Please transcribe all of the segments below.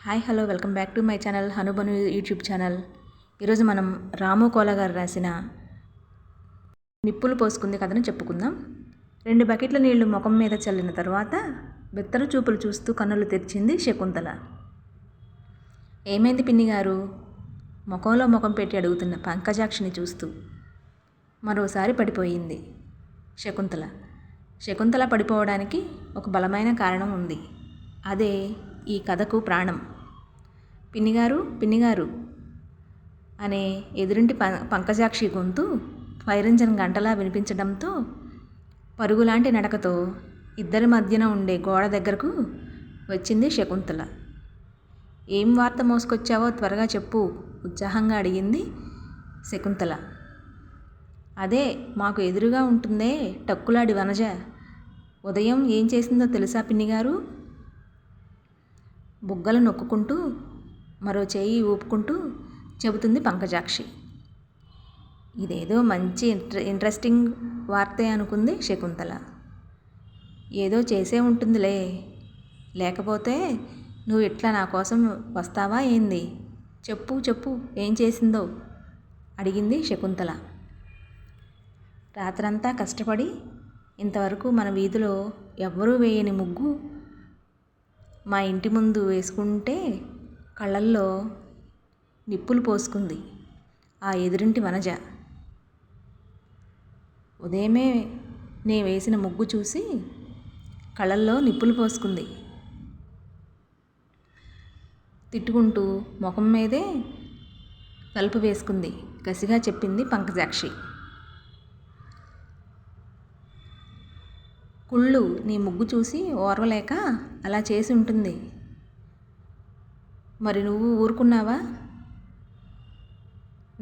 Hi hello welcome back to my channel హనుబను YouTube channel. ఈరోజు మనం రాము కోల గారు రాసిన నిప్పులు పోసుకుంది కథను చెప్పుకుందాం. 2 బకెట్ల నీళ్లు ముఖం మీద చల్లిన తర్వాత బెత్తర చూపులు చూస్తూ కన్నులు తెరిచింది శకుంతల. ఏమైంది పిన్ని గారు? ముఖంలో ముఖం పెట్టి అడుగుతున్న పంకజాక్షిని చూస్తూ మరోసారి పడిపోయింది శకుంతల. శకుంతల పడిపోవడానికి ఒక బలమైన కారణం ఉంది. అదే ఈ కథకు ప్రాణం. పిన్నిగారు అనే ఎదురింటి పంకజాక్షి గొంతు ఫైర్ ఇంజన్ గంటలా వినిపించడంతో పరుగులాంటి నడకతో ఇద్దరి మధ్యన ఉండే గోడ దగ్గరకు వచ్చింది శకుంతల. ఏం వార్త మోసుకొచ్చావో త్వరగా చెప్పు, ఉత్సాహంగా అడిగింది శకుంతల. అదే మాకు ఎదురుగా ఉంటుందే టక్కులాడి వనజ, ఉదయం ఏం చేసిందో తెలుసా పిన్నిగారు? బుగ్గలు నొక్కుంటూ మరో చేయి ఊపుకుంటూ చెబుతుంది పంకజాక్షి. ఇదేదో మంచి ఇంట్రెస్టింగ్ వార్తే అనుకుంది శకుంతల. ఏదో చేసే ఉంటుందిలే, లేకపోతే నువ్వు ఇట్లా నా కోసం వస్తావా ఏంది? చెప్పు ఏం చేసిందో అడిగింది శకుంతల. రాత్రంతా కష్టపడి ఇంతవరకు మన వీధిలో ఎవ్వరూ వేయని ముగ్గు మా ఇంటి ముందు వేసుకుంటే కళ్ళల్లో నిప్పులు పోసుకుంది ఆ ఎదురింటి వనజ. ఉదయమే నే వేసిన ముగ్గు చూసి కళ్ళల్లో నిప్పులు పోసుకుంది. తిట్టుకుంటూ ముఖం మీదే తలుపు వేసుకుంది కసిగా చెప్పింది పంకజాక్షి. కుళ్ళు నీ ముగ్గు చూసి ఓర్వలేక అలా చేసి ఉంటుంది. మరి నువ్వు ఊరుకున్నావా?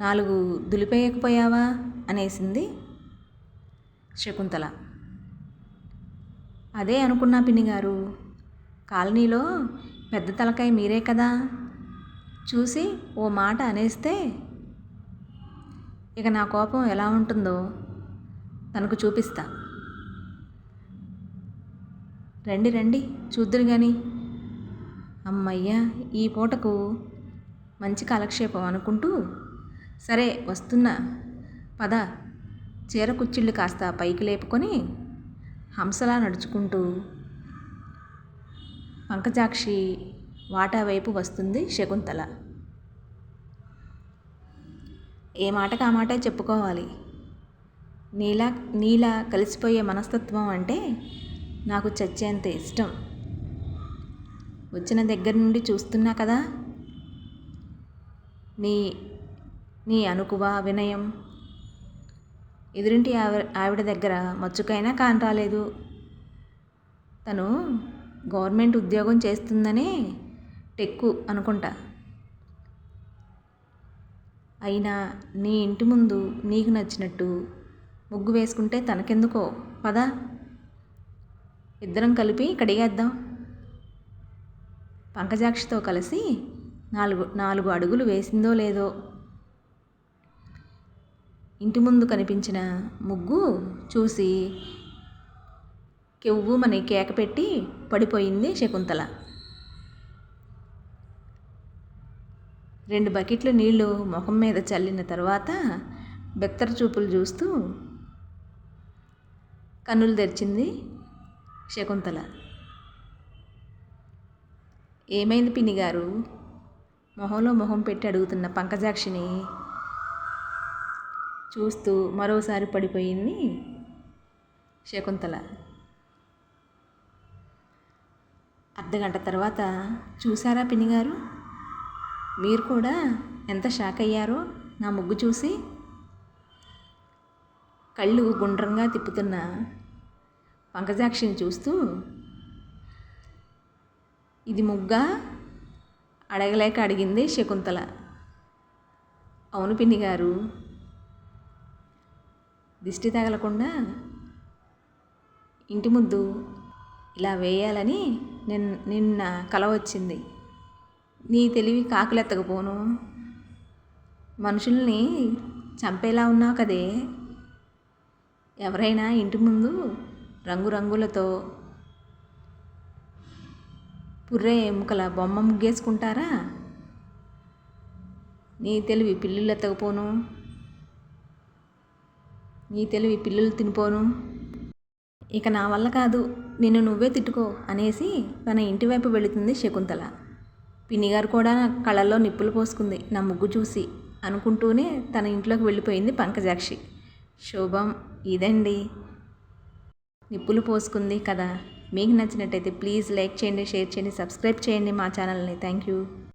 4 దులిపేయకపోయావా అనేసింది శకుంతల. అదే అనుకున్నా పిన్నిగారు, కాలనీలో పెద్ద తలకాయ మీరే కదా, చూసి ఓ మాట అనేస్తే ఇక నా కోపం ఎలా ఉంటుందో తనకు చూపిస్తా. రండి చూద్దురు గాని. అమ్మయ్య, ఈ పూటకు మంచి కాలక్షేపం అనుకుంటూ సరే వస్తున్నా పద, చీర కుచ్చిళ్ళు కాస్త పైకి లేపుకొని హంసలా నడుచుకుంటూ పంకజాక్షి వాటా వైపు వస్తుంది శకుంతల. ఏ మాటకు ఆ మాటే చెప్పుకోవాలి. నీలా కలిసిపోయే మనస్తత్వం అంటే నాకు చచ్చేంత ఇష్టం. వచ్చిన దగ్గర నుండి చూస్తున్నా కదా, నీ అనుకువ వినయం ఎదురింటి ఆవిడ దగ్గర మచ్చుకైనా కాని రాలేదు. తను గవర్నమెంట్ ఉద్యోగం చేస్తుందనే టెక్కు అనుకుంటా. అయినా నీ ఇంటి ముందు నీకు నచ్చినట్టు ముగ్గు వేసుకుంటే తనకెందుకో, పద ఇద్దరం కలిపి కడిగేద్దాం. పంకజాక్షితో కలిసి 4 అడుగులు వేసిందో లేదో ఇంటి ముందు కనిపించిన ముగ్గు చూసి కెవ్వుమని కేక పెట్టి పడిపోయింది శకుంతల. 2 బకెట్ల నీళ్లు ముఖం మీద చల్లిన తర్వాత బెత్తర చూపులు చూస్తూ కన్నులు తెరిచింది శకుంతల. ఏమైంది పిన్నిగారు? మొహంలో మొహం పెట్టి అడుగుతున్న పంకజాక్షిని చూస్తూ మరోసారి పడిపోయింది శకుంతల. అర్ధగంట తర్వాత చూసారా పిన్నిగారు, మీరు కూడా ఎంత షాక్ అయ్యారో నా ముగ్గు చూసి. కళ్ళు గుండ్రంగా తిప్పుతున్న పంకజాక్షిని చూస్తూ ఇది ముగ్గా అడగలేక అడిగింది శకుంతల. అవును పిన్నిగారు, దిష్టి తగలకుండా ఇంటి ముందు ఇలా వేయాలని నిన్న కల వచ్చింది. నీ తెలివి కాకులెత్తకపోను, మనుషుల్ని చంపేలా ఉన్నావు కదే. ఎవరైనా ఇంటి ముందు రంగురంగులతో పుర్రే ఎముకల బొమ్మ ముగ్గేసుకుంటారా? నీ తెలివి పిల్లులు ఎత్తకపోను, నీ తెలివి పిల్లులు తినిపోను. ఇక నా వల్ల కాదు, నిన్ను నువ్వే తిట్టుకో అనేసి తన ఇంటి వైపు వెళుతుంది శకుంతల. పిన్నిగారు కూడా నా కళ్ళల్లో నిప్పులు పోసుకుంది నా ముగ్గు చూసి అనుకుంటూనే తన ఇంట్లోకి వెళ్ళిపోయింది పంకజాక్షి. శుభం ఇదండి, నిప్పులు పోసుకుంది కదా. మీకు నచ్చినట్టయితే ప్లీజ్ లైక్ చేయండి, షేర్ చేయండి, సబ్స్క్రైబ్ చేయండి మా ఛానల్ని. Thank you.